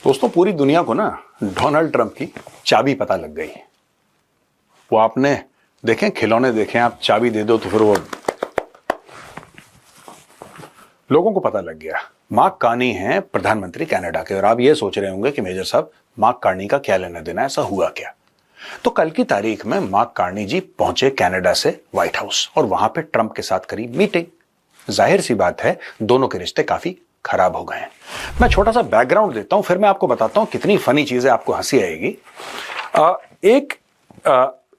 दोस्तों पूरी दुनिया को ना डोनाल्ड ट्रंप की चाबी पता लग गई। वो आपने देखें खिलौने देखें, आप चाबी दे दो तो फिर वो लोगों को पता लग गया। मार्क कार्नी हैं प्रधानमंत्री कनाडा के, और आप ये सोच रहे होंगे कि मेजर साहब मार्क कार्नी का क्या लेना देना, ऐसा हुआ क्या? तो कल की तारीख में मार्क कार्नी जी पहुंचे कनाडा से व्हाइट हाउस और वहां पे ट्रंप के साथ करी मीटिंग। जाहिर सी बात है दोनों के रिश्ते काफी खराब हो गए हैं। मैं छोटा सा बैकग्राउंड देता हूं, फिर मैं आपको बताता हूं कितनी फनी चीजें, आपको हंसी आएगी।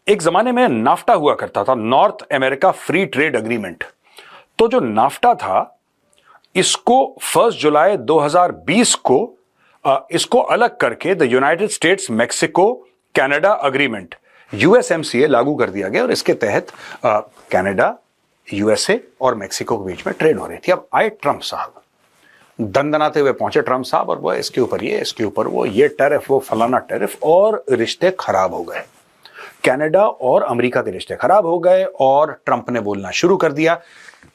एक जमाने में नाफ्टा हुआ करता था, north America free trade agreement. तो जो नाफ्टा था इसको 1 जुलाई 2020 को इसको अलग करके the United States Mexico Canada agreement USMCA लागू कर दिया गया, और इसके तहत कनाडा, यूएसए और मैक्सिको के बीच में ट्रेड हो रही थी। अब आए ट्रंप साहब, दंदनाते हुए पहुंचे ट्रंप साहब, और वो इसके ऊपर ये, इसके ऊपर वो, ये टैरिफ, वो फलाना टैरिफ, और रिश्ते खराब हो गए। कनाडा और अमेरिका के रिश्ते खराब हो गए और ट्रंप ने बोलना शुरू कर दिया।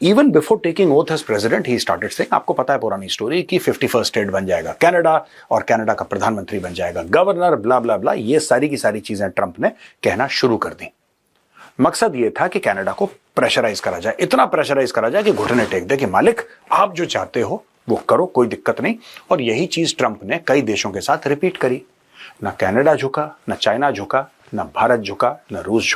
Even before taking oath as president he started saying, आपको पता है पुरानी स्टोरी, कि 51st स्टेट बन जाएगा कनाडा और कनाडा का प्रधानमंत्री बन जाएगा गवर्नर, ब्ला ब्ला ब्ला। ये सारी की सारी चीजें ट्रंप ने कहना शुरू कर दी। मकसद ये था कि कनाडा को प्रेशराइज करा जाए, इतना प्रेशराइज करा जाए कि घुटने टेक दे कि मालिक आप जो चाहते हो वो करो, कोई दिक्कत नहीं। और यही चीज ट्रंप ने कई देशों के साथ रिपीट करी। ना कनाडा झुका, ना चाइना झुका, ना भारत झुका, ना रूस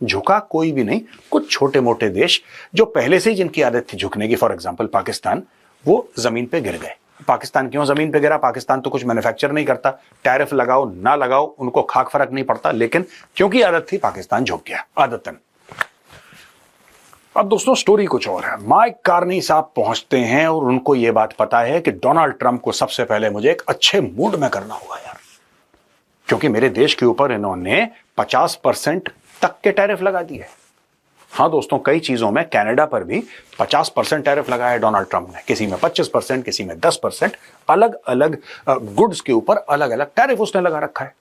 झुका कोई भी नहीं। कुछ छोटे मोटे देश जो पहले से ही जिनकी आदत थी झुकने की, फॉर एग्जांपल पाकिस्तान, वो जमीन पे गिर गए। पाकिस्तान क्यों जमीन पे गिरा? पाकिस्तान तो कुछ मैन्युफैक्चर नहीं करता, टैरिफ लगाओ ना लगाओ उनको खाक फर्क नहीं पड़ता, लेकिन क्योंकि आदत थी पाकिस्तान झुक गया आदतन। अब दोस्तों स्टोरी कुछ और है। मार्क कार्नी साहब पहुंचते हैं और उनको यह बात पता है कि डोनाल्ड ट्रंप को सबसे पहले मुझे एक अच्छे मूड में करना होगा यार, क्योंकि मेरे देश के ऊपर इन्होंने 50% तक के टैरिफ लगा दिए। हाँ दोस्तों, कई चीजों में कनाडा पर भी 50% टैरिफ लगाया डोनाल्ड ट्रंप ने, किसी में 25%, किसी में 10%, अलग अलग गुड्स के ऊपर अलग अलग टैरिफ उसने लगा रखा है।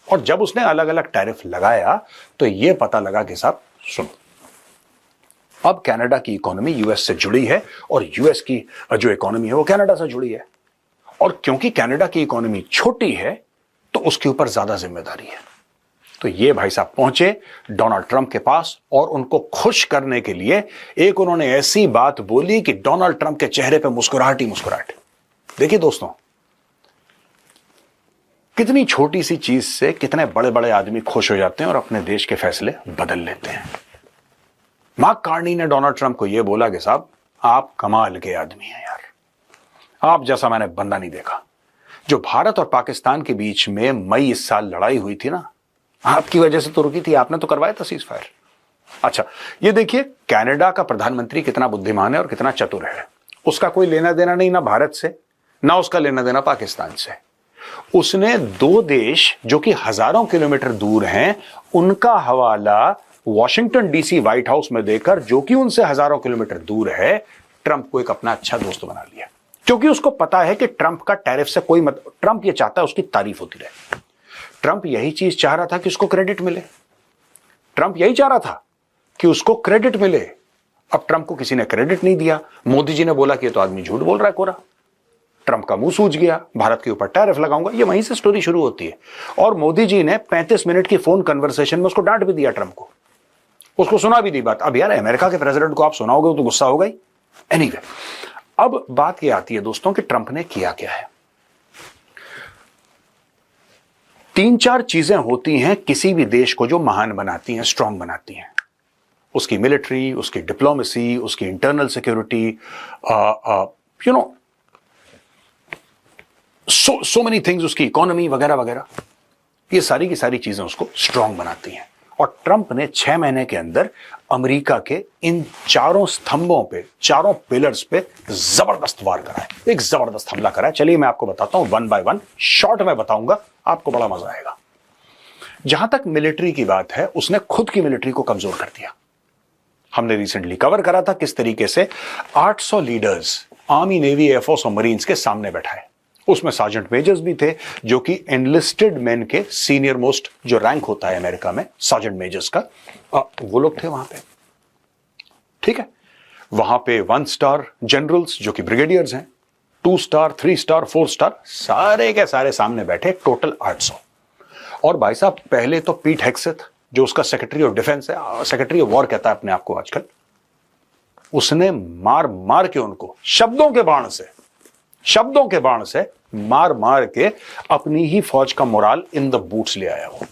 और जब उसने अलग अलग टैरिफ लगाया तो यह पता लगा कि साहब सुनो, अब कनाडा की इकोनॉमी यूएस से जुड़ी है और यूएस की जो इकोनॉमी है वो कनाडा से जुड़ी है, और क्योंकि कनाडा की इकोनॉमी छोटी है तो उसके ऊपर ज्यादा जिम्मेदारी है। तो ये भाई साहब पहुंचे डोनाल्ड ट्रंप के पास और उनको खुश करने के लिए एक उन्होंने ऐसी बात बोली कि डोनाल्ड ट्रंप के चेहरे पे मुस्कुराहट ही मुस्कुराहट। देखिए दोस्तों, कितनी छोटी सी चीज से कितने बड़े बड़े आदमी खुश हो जाते हैं और अपने देश के फैसले बदल लेते हैं। मार्क कार्नी ने डोनाल्ड ट्रंप को यह बोला कि साहब आप कमाल के आदमी हैं यार, आप जैसा मैंने बंदा नहीं देखा। जो भारत और पाकिस्तान के बीच में मई इस साल लड़ाई हुई थी ना, आपकी वजह से तो रुकी थी, आपने तो करवाया था सीज फायर। अच्छा, ये देखिए कनाडा का प्रधानमंत्री कितना बुद्धिमान है और कितना चतुर है। उसका कोई लेना देना नहीं ना भारत से, ना उसका लेना देना पाकिस्तान से। उसने दो देश जो कि हजारों किलोमीटर दूर हैं उनका हवाला वॉशिंगटन डीसी व्हाइट हाउस में देकर, जो कि उनसे हजारों किलोमीटर दूर है, ट्रंप को एक अपना अच्छा दोस्त बना लिया। क्योंकि उसको पता है कि ट्रंप का टैरिफ से कोई ट्रंप ये चाहता है उसकी तारीफ होती रहे। ट्रंप यही चीज चाह रहा था कि उसको क्रेडिट मिले। ट्रंप यही चाह रहा था कि उसको क्रेडिट मिले। अब ट्रंप को किसी ने क्रेडिट नहीं दिया। मोदी जी ने बोला कि ये तो आदमी झूठ बोल रहा है कोरा। ट्रंप का मुंह सूज गया, भारत के ऊपर टैरिफ लगाऊंगा। ये वहीं से स्टोरी शुरू होती है। और मोदी जी ने 35 मिनट की फोन कन्वर्सेशन में उसको डांट भी दिया ट्रंप को, उसको सुना भी दी बात। अब यार अमेरिका के प्रेसिडेंट को आप सुनाओगे तो गुस्सा होगा ही। एनीवे, अब बात यह आती है दोस्तों कि ट्रंप ने किया क्या है। 3-4 चीजें होती हैं किसी भी देश को जो महान बनाती हैं, स्ट्रांग बनाती हैं। उसकी मिलिट्री, उसकी डिप्लोमेसी, उसकी internal security, you know so many things, उसकी इकोनॉमी वगैरह वगैरह, ये सारी की सारी चीजें उसको स्ट्रांग बनाती हैं। और ट्रंप ने 6 महीने के अंदर अमेरिका के इन चारों स्तंभों पे, चारों पिलर्स पे जबरदस्त वार करा है, एक जबरदस्त हमला करा है। चलिए मैं आपको बताता हूं, 1 बाय 1 शॉर्ट में बताऊंगा, आपको बड़ा मजा आएगा। जहां तक मिलिट्री की बात है, उसने खुद की मिलिट्री को कमजोर कर दिया। हमने रिसेंटली कवर करा था किस तरीके से 800 लीडर्स आर्मी, नेवी, एयरफोर्स और मरीन्स के सामने बैठाए। उसमें सार्जेंट मेजर्स भी थे जो कि एनलिस्टेड मैन के सीनियर मोस्ट जो रैंक होता है अमेरिका में, सार्जेंट मेजर्स का, वो लोग थे वहां पे। ठीक है, वहां पे 1 स्टार जनरल्स जो कि ब्रिगेडियर्स हैं, 2 स्टार, 3 स्टार, 4 स्टार, सारे के सारे सामने बैठे, टोटल 800। और भाई साहब पहले तो पीट हेग्सेथ, जो उसका सेक्रेटरी ऑफ डिफेंस है, सेक्रेटरी ऑफ वॉर कहता है अपने आप को आजकल, उसने मार मार के उनको शब्दों के बाण से मार मार के अपनी ही फौज का मोराल इन द बूट्स ले आया। वो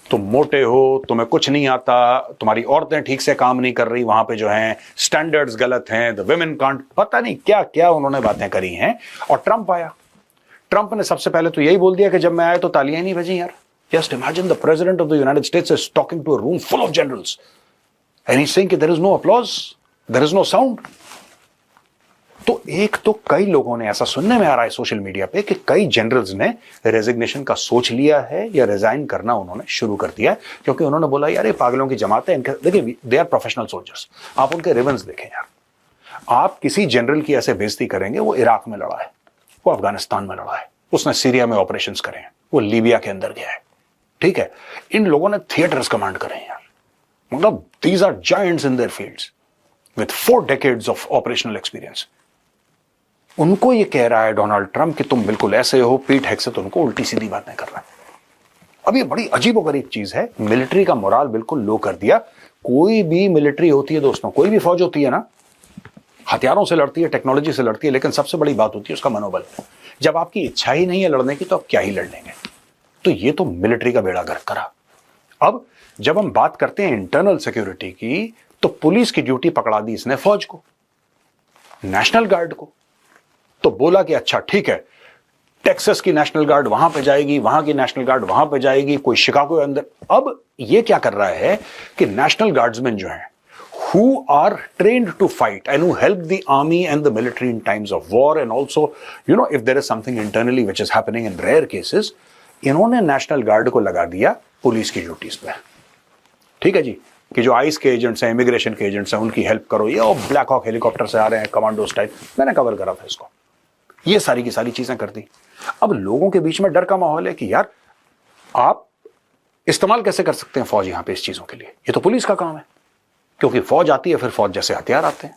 तुम मोटे हो, तुम्हें कुछ नहीं आता, तुम्हारी औरतें ठीक से काम नहीं कर रही, वहां पे जो हैं स्टैंडर्ड्स गलत हैं, द वुमेन कांट, पता नहीं क्या क्या उन्होंने बातें करी हैं। और ट्रंप आया, ट्रंप ने सबसे पहले तो यही बोल दिया कि जब मैं आया तो तालियां नहीं बजी यार। Just imagine the president of the United States is talking to a room full of generals and he is saying कि there is no applause, there is no sound. तो एक तो कई लोगों ने, ऐसा सुनने में आ रहा है सोशल मीडिया पे, कि कई जनरल्स ने रेजिग्नेशन का सोच लिया है या रिजाइन करना उन्होंने शुरू कर दिया है, क्योंकि उन्होंने बोला यार ये पागलों की जमात है, इनके देखिए दे आर प्रोफेशनल सोल्जर्स, आप उनके रिबन्स देखें यार। आप किसी जनरल की ऐसे बेइज्जती करेंगे, वो इराक में लड़ा है, वो अफगानिस्तान में लड़ा है, उसने सीरिया में ऑपरेशंस करे हैं, वो लीबिया के अंदर गया है, ठीक है। इन लोगों ने थिएटर्स कमांड करे हैं यार, मतलब these are giants in their fields with 4 decades of operational experience. उनको ये कह रहा है डोनाल्ड ट्रंप कि तुम बिल्कुल ऐसे हो, पीट हेग्सेथ उनको उल्टी सीधी बातें कर रहा है। अब ये बड़ी अजीबोगरीब चीज है, मिलिट्री का मोराल बिल्कुल लो कर दिया। कोई भी मिलिट्री होती है दोस्तों, कोई भी फौज होती है ना, हथियारों से लड़ती है, टेक्नोलॉजी से लड़ती है, लेकिन सबसे बड़ी बात होती है उसका मनोबल। जब आपकी इच्छा ही नहीं है लड़ने की तो आप क्या ही लड़ लेंगे। तो ये तो मिलिट्री का बेड़ा गर्क करा। अब जब हम बात करते हैं इंटरनल सिक्योरिटी की, तो पुलिस की ड्यूटी पकड़ा दी इसने फौज को, नेशनल गार्ड को। तो बोला कि अच्छा ठीक है, टेक्सास की नेशनल गार्ड वहां पे जाएगी, वहां की नेशनल गार्ड वहां पे जाएगी, कोई शिकागो के अंदर। अब ये क्या कर रहा है कि नेशनल गार्ड्समैन जो हैं, who are trained to fight and who help the army and the military in times of war, and also if there is something internally which is happening in rare cases, इन्होंने national guard को लगा दिया police की duties पे। ठीक है जी, कि जो आइस के एजेंट्स हैं, इमिग्रेशन के एजेंट्स हैं, उनकी हेल्प करो। ये ब्लैक हॉक हेलीकॉप्टर से आ रहे हैं, कमांडो स्टाइल, मैंने कवर करा था इसको। ये सारी की सारी चीजें कर दी। अब लोगों के बीच में डर का माहौल है कि यार आप इस्तेमाल कैसे कर सकते हैं फौज यहां पे इस चीजों के लिए, ये तो पुलिस का काम है। क्योंकि फौज आती है, फिर फौज जैसे हथियार आते हैं,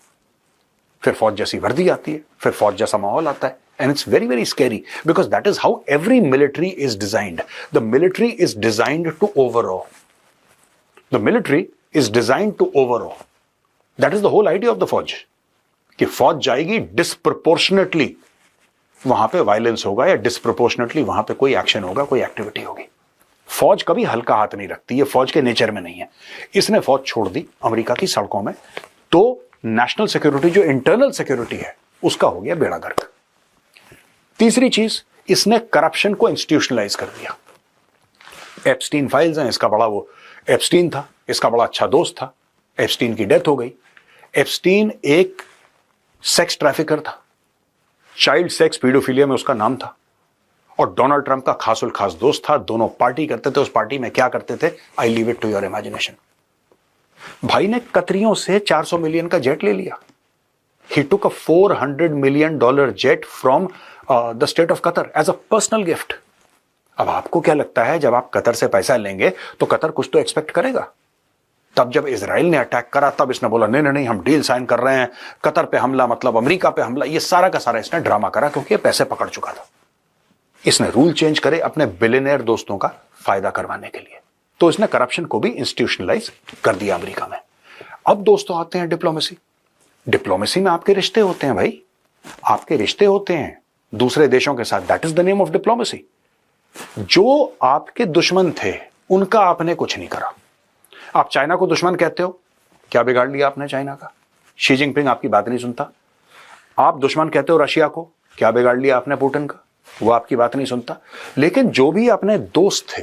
फिर फौज जैसी वर्दी आती है, फिर फौज जैसा माहौल आता है। And it's very very scary because that is how every military is designed. The military is designed to overawe, the military is designed to overawe. That is the whole idea of the फौज, कि फौज जाएगी, disproportionately वहां पे violence होगा, या disproportionately वहां पे कोई एक्शन होगा, कोई एक्टिविटी होगी। फौज कभी हल्का हाथ नहीं रखती, ये फौज के नेचर में नहीं है। इसने फौज छोड़ दी अमेरिका की सड़कों में, तो नेशनल सिक्योरिटी जो इंटरनल सिक्योरिटी है उसका हो गया बेड़ा गर्क। तीसरी चीज, इसने करप्शन को इंस्टीट्यूशनलाइज कर दिया। एप्स्टीन फाइल्स हैं, इसका बड़ा वो एप्स्टीन था, इसका बड़ा अच्छा दोस्त था, एप्स्टीन की डेथ हो गई। एप्स्टीन एक सेक्स ट्रैफिकर था, चाइल्ड सेक्स पीडोफिलिया में उसका नाम था, और डोनाल्ड ट्रंप का खासुल खास दोस्त था। दोनों पार्टी करते थे, उस पार्टी में क्या करते थे, I leave it to your imagination. भाई ने कतरियों से 400 मिलियन का जेट ले लिया। He took a $400 million jet from the state of Qatar as a personal gift. अब आपको क्या लगता है, जब आप कतर से पैसा लेंगे तो कतर कुछ तो एक्सपेक्ट करेगा। तब जब इजराइल ने अटैक करा, तब इसने बोला नहीं नहीं नहीं, हम डील साइन कर रहे हैं, कतर पे हमला मतलब अमेरिका पे हमला। ये सारा का सारा इसने ड्रामा करा, क्योंकि ये पैसे पकड़ चुका था। इसने रूल चेंज करे अपने बिलियनियर दोस्तों का फायदा करवाने के लिए। तो इसने करप्शन को भी इंस्टीट्यूशनलाइज कर दिया अमेरिका में। अब दोस्तों आते हैं डिप्लोमेसी। डिप्लोमेसी में आपके रिश्ते होते हैं भाई, आपके रिश्ते होते हैं दूसरे देशों के साथ। That is the name of diplomacy. जो आपके दुश्मन थे उनका आपने कुछ नहीं करा। आप चाइना को दुश्मन कहते हो, क्या बिगाड़ लिया आपने चाइना का? शी जिनपिंग आपकी बात नहीं सुनता। आप दुश्मन कहते हो रशिया को, क्या बिगाड़ लिया आपने पुतिन का? वो आपकी बात नहीं सुनता। लेकिन जो भी अपने दोस्त थे,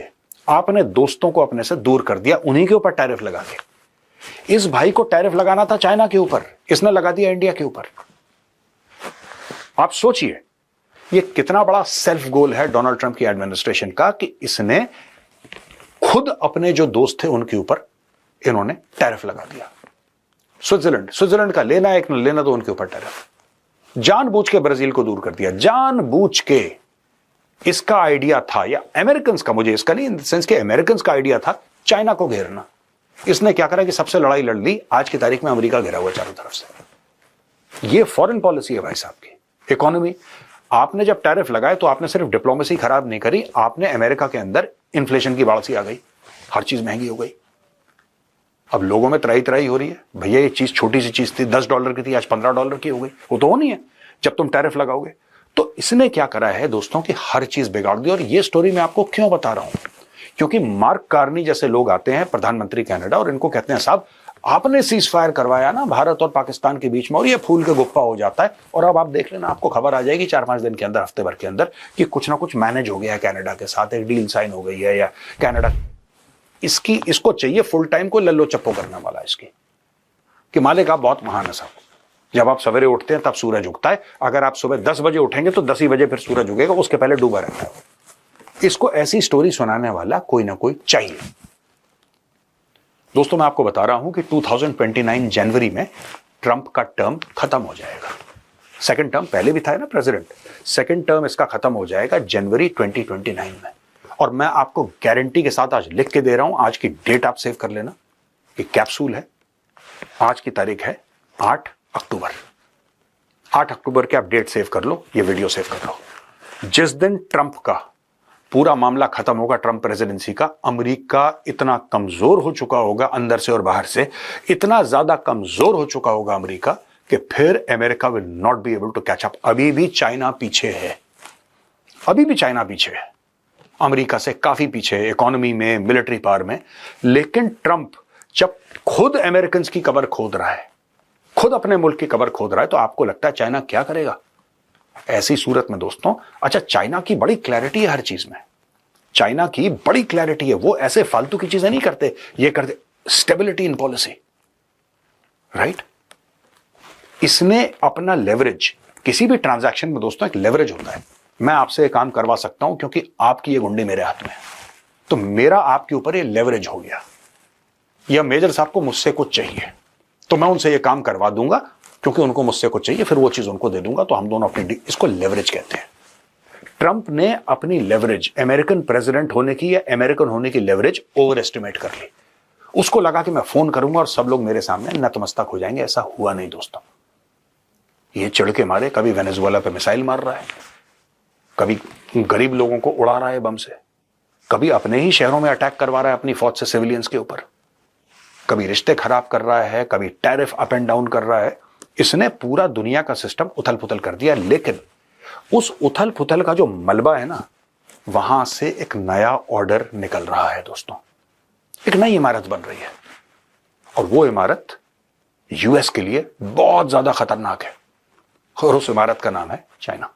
आपने दोस्तों को अपने से दूर कर दिया, उन्हीं के ऊपर टैरिफ लगा के। इस भाई को टैरिफ लगाना था चाइना के ऊपर, इसने लगा दिया इंडिया के ऊपर। आप सोचिए ये कितना बड़ा सेल्फ गोल है डोनाल्ड ट्रंप की एडमिनिस्ट्रेशन का, कि इसने खुद अपने जो दोस्त थे उनके ऊपर इन्होंने टैरिफ लगा दिया। स्विट्जरलैंड का लेना एक न लेना, तो उनके ऊपर टैरिफ। जानबूझ के ब्राजील को दूर कर दिया, जानबूझ के। इसका आइडिया था, या अमेरिकन का, मुझे इसका नहीं इन द सेंस कि अमेरिकन का आइडिया था चाइना को घेरना। इसने क्या करा कि सबसे लड़ाई लड़ ली। आज की तारीख में अमेरिका घेरा हुआ चारों तरफ से। ये फॉरेन पॉलिसी है भाई साहब की। इकोनॉमी, आपने जब टैरिफ लगाए तो आपने सिर्फ डिप्लोमेसी खराब नहीं करी, आपने अमेरिका के अंदर इन्फ्लेशन की बाढ़ सी आ गई, हर चीज महंगी हो गई। अब लोगों में त्राही त्राही हो रही है, भैया ये चीज छोटी सी चीज थी, $10 की थी, आज $15 की हो गई। वो तो नहीं है जब तुम टैरिफ लगाओगे। तो इसने क्या करा है दोस्तों कि हर चीज बिगाड़ दी। और ये स्टोरी मैं आपको क्यों बता रहा हूं, क्योंकि मार्क कार्नी जैसे लोग आते हैं, प्रधानमंत्री कनाडा, और इनको कहते हैं साहब आपने सीज फायर करवाया ना भारत और पाकिस्तान के बीच में, और ये फूल के गुप्पा हो जाता है। और अब आप देख लेना, आपको खबर आ जाएगी 4-5 दिन के अंदर, हफ्ते भर के अंदर, कि कुछ ना कुछ मैनेज हो गया है कनाडा के साथ, एक डील साइन हो गई है, या कनाडा इसको चाहिए फुल टाइम को लल्लो चप्पो करने वाला इसकी, कि मालिक आप बहुत महान है साहब। जब आप सवेरे उठते हैं तब सूरज उगता है, अगर आप सुबह 10 बजे उठेंगे तो 10 ही बजे फिर सूरज उगेगा, उसके पहले डूबा रहता है। इसको ऐसी स्टोरी सुनाने वाला कोई ना कोई चाहिए। दोस्तों मैं आपको बता रहा हूं कि 2029 जनवरी में ट्रंप का टर्म खत्म हो जाएगा। सेकंड टर्म पहले भी था ना प्रेसिडेंट, सेकंड टर्म इसका खत्म हो जाएगा जनवरी 2029 में। और मैं आपको गारंटी के साथ आज लिख के दे रहा हूं, आज की डेट आप सेव कर लेना, ये कैप्सूल है, आज की तारीख है 8 अक्टूबर। 8 अक्टूबर के आप डेट सेव कर लो, ये वीडियो सेव कर लो। जिस दिन ट्रंप का पूरा मामला खत्म होगा, ट्रंप प्रेसिडेंसी का, अमेरिका इतना कमजोर हो चुका होगा अंदर से और बाहर से, इतना ज्यादा कमजोर हो चुका होगा अमेरिका कि फिर America will not be able to catch up. अभी भी चाइना पीछे है, अभी भी चाइना पीछे है, अमेरिका से काफी पीछे है, इकोनॉमी में, मिलिट्री पावर में। लेकिन ट्रंप जब खुद अमेरिकन की कबर खोद रहा है, खुद अपने मुल्क की कबर खोद रहा है, तो आपको लगता है चाइना क्या करेगा? ऐसी सूरत में दोस्तों, अच्छा चाइना की बड़ी क्लैरिटी है हर चीज में, चाइना की बड़ी क्लैरिटी है, वो ऐसे फालतू की चीजें नहीं करते, ये करते स्टेबिलिटी इन पॉलिसी, राइट। इसने अपना लेवरेज, किसी भी ट्रांजैक्शन में दोस्तों एक लेवरेज होता है, मैं आपसे काम करवा सकता हूं क्योंकि आपकी ये गुंडी मेरे हाथ में है, तो मेरा आपके ऊपर ये लेवरेज हो गया, या मेजर साहब को मुझसे कुछ चाहिए तो मैं उनसे ये काम करवा दूंगा क्योंकि उनको मुझसे कुछ चाहिए, फिर वो चीज उनको दे दूंगा, तो हम दोनों अपनी, इसको लेवरेज कहते हैं। ट्रंप ने अपनी लेवरेज, अमेरिकन प्रेसिडेंट होने की या अमेरिकन होने की लेवरेज ओवर एस्टिमेट कर ली। उसको लगा कि मैं फोन करूंगा और सब लोग मेरे सामने नतमस्तक हो जाएंगे, ऐसा हुआ नहीं दोस्तों। ये चिढ़ के मारे कभी वेनेजुएला पे मिसाइल मार रहा है, कभी गरीब लोगों को उड़ा रहा है बम से, कभी अपने ही शहरों में अटैक करवा रहा है अपनी फौज से सिविलियंस के ऊपर, कभी रिश्ते खराब कर रहा है, कभी टैरिफ अप एंड डाउन कर रहा है। इसने पूरा दुनिया का सिस्टम उथल पुथल कर दिया। लेकिन उस उथल पुथल का जो मलबा है ना, वहां से एक नया ऑर्डर निकल रहा है दोस्तों, एक नई इमारत बन रही है, और वो इमारत यूएस के लिए बहुत ज्यादा खतरनाक है, और उस इमारत का नाम है चाइना।